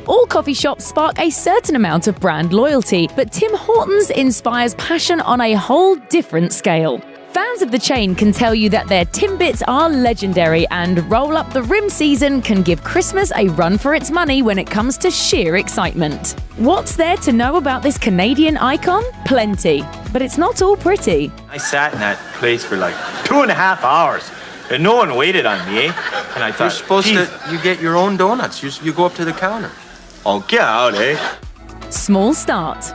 All coffee shops spark a certain amount of brand loyalty, but Tim Hortons inspires passion on a whole different scale. Fans of the chain can tell you that their Timbits are legendary, and Roll Up the Rim season can give Christmas a run for its money when it comes to sheer excitement. What's there to know about this Canadian icon? Plenty. But it's not all pretty. I sat in that place for like 2.5 hours, and no one waited on me, And I thought, you're supposed to, you get your own donuts. You go up to the counter. Oh, get out, eh? Small start.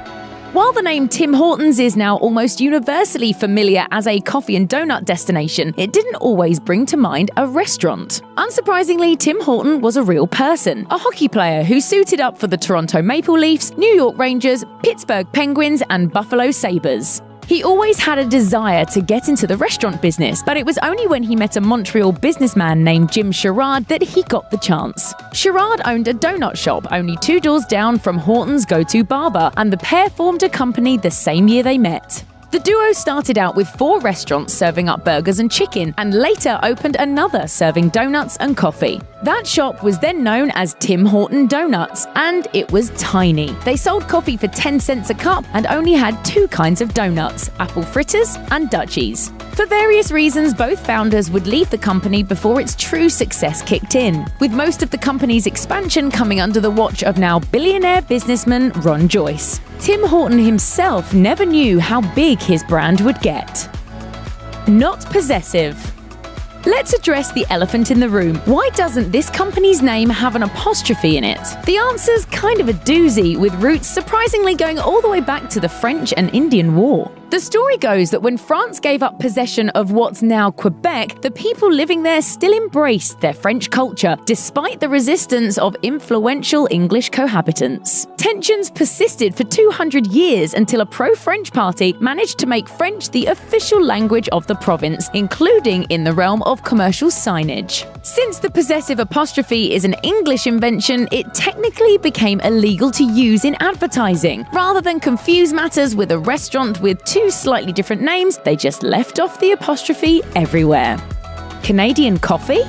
While the name Tim Hortons is now almost universally familiar as a coffee and donut destination, it didn't always bring to mind a restaurant. Unsurprisingly, Tim Horton was a real person, a hockey player who suited up for the Toronto Maple Leafs, New York Rangers, Pittsburgh Penguins, and Buffalo Sabres. He always had a desire to get into the restaurant business, but it was only when he met a Montreal businessman named Jim Sherrard that he got the chance. Sherrard owned a donut shop only 2 doors down from Horton's go-to barber, and the pair formed a company the same year they met. The duo started out with 4 restaurants serving up burgers and chicken, and later opened another serving donuts and coffee. That shop was then known as Tim Horton Donuts, and it was tiny. They sold coffee for 10 cents a cup and only had 2 kinds of donuts, apple fritters and Dutchies. For various reasons, both founders would leave the company before its true success kicked in, with most of the company's expansion coming under the watch of now billionaire businessman Ron Joyce. Tim Horton himself never knew how big his brand would get. Not possessive. Let's address the elephant in the room. Why doesn't this company's name have an apostrophe in it? The answer's kind of a doozy, with roots surprisingly going all the way back to the French and Indian War. The story goes that when France gave up possession of what's now Quebec, the people living there still embraced their French culture, despite the resistance of influential English cohabitants. Tensions persisted for 200 years until a pro-French party managed to make French the official language of the province, including in the realm of commercial signage. Since the possessive apostrophe is an English invention, it technically became illegal to use in advertising. Rather than confuse matters with a restaurant with 2 slightly different names, they just left off the apostrophe everywhere. Canadian coffee?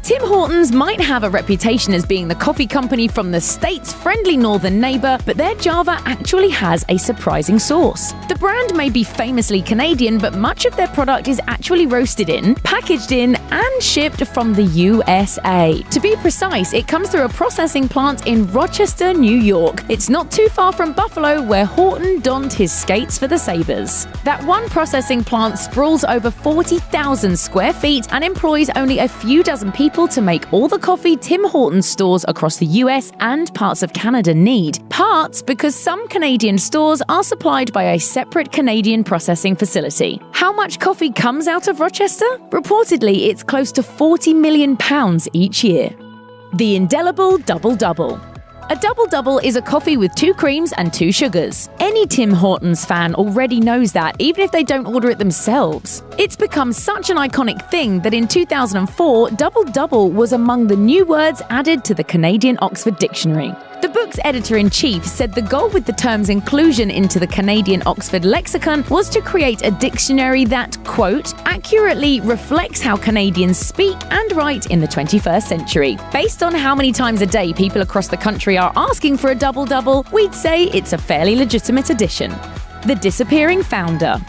Tim Hortons might have a reputation as being the coffee company from the States' friendly northern neighbour, but their Java actually has a surprising source. The brand may be famously Canadian, but much of their product is actually roasted in, packaged in, and shipped from the USA. To be precise, it comes through a processing plant in Rochester, New York. It's not too far from Buffalo, where Horton donned his skates for the Sabres. That one processing plant sprawls over 40,000 square feet and employs only a few dozen people to make all the coffee Tim Hortons stores across the US and parts of Canada need. Parts because some Canadian stores are supplied by a separate Canadian processing facility. How much coffee comes out of Rochester? Reportedly, it's close to £40 million each year. The indelible double-double. A double-double is a coffee with 2 creams and 2 sugars. Any Tim Hortons fan already knows that, even if they don't order it themselves. It's become such an iconic thing that in 2004, double-double was among the new words added to the Canadian Oxford Dictionary. The book's editor-in-chief said the goal with the term's inclusion into the Canadian Oxford lexicon was to create a dictionary that, quote, accurately reflects how Canadians speak and write in the 21st century. Based on how many times a day people across the country are asking for a double-double, we'd say it's a fairly legitimate addition. The disappearing founder.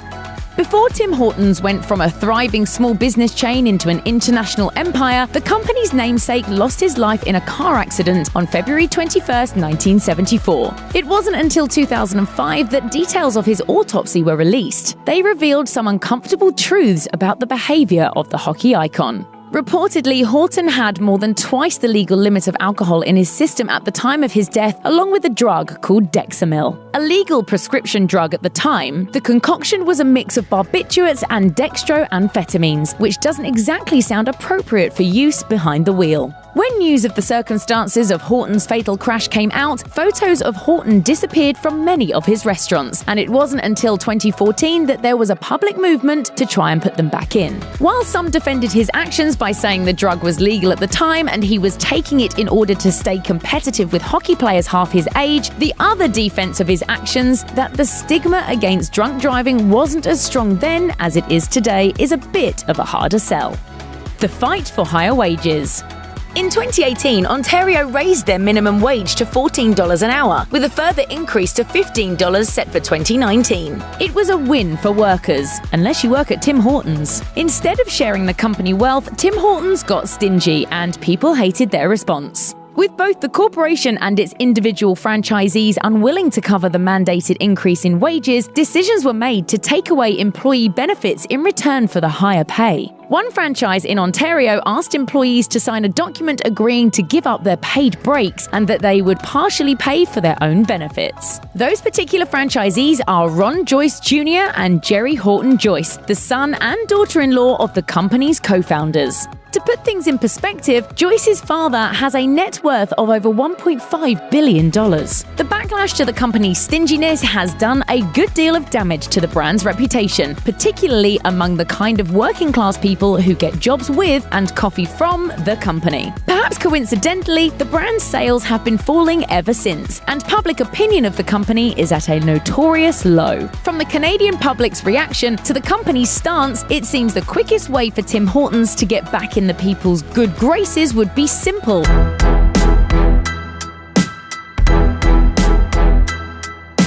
Before Tim Hortons went from a thriving small business chain into an international empire, the company's namesake lost his life in a car accident on February 21, 1974. It wasn't until 2005 that details of his autopsy were released. They revealed some uncomfortable truths about the behavior of the hockey icon. Reportedly, Horton had more than twice the legal limit of alcohol in his system at the time of his death, along with a drug called Dexamyl. A legal prescription drug at the time, the concoction was a mix of barbiturates and dextroamphetamines, which doesn't exactly sound appropriate for use behind the wheel. When news of the circumstances of Horton's fatal crash came out, photos of Horton disappeared from many of his restaurants, and it wasn't until 2014 that there was a public movement to try and put them back in. While some defended his actions by saying the drug was legal at the time and he was taking it in order to stay competitive with hockey players half his age, the other defense of his actions, that the stigma against drunk driving wasn't as strong then as it is today, is a bit of a harder sell. The fight for higher wages. In 2018, Ontario raised their minimum wage to $14 an hour, with a further increase to $15 set for 2019. It was a win for workers, unless you work at Tim Hortons. Instead of sharing the company wealth, Tim Hortons got stingy, and people hated their response. With both the corporation and its individual franchisees unwilling to cover the mandated increase in wages, decisions were made to take away employee benefits in return for the higher pay. One franchise in Ontario asked employees to sign a document agreeing to give up their paid breaks and that they would partially pay for their own benefits. Those particular franchisees are Ron Joyce Jr. and Jerry Horton Joyce, the son and daughter-in-law of the company's co-founders. To put things in perspective, Joyce's father has a net worth of over $1.5 billion. The backlash to the company's stinginess has done a good deal of damage to the brand's reputation, particularly among the kind of working-class people who get jobs with and coffee from the company. Perhaps coincidentally, the brand's sales have been falling ever since, and public opinion of the company is at a notorious low. From the Canadian public's reaction to the company's stance, it seems the quickest way for Tim Hortons to get back in the people's good graces would be simple.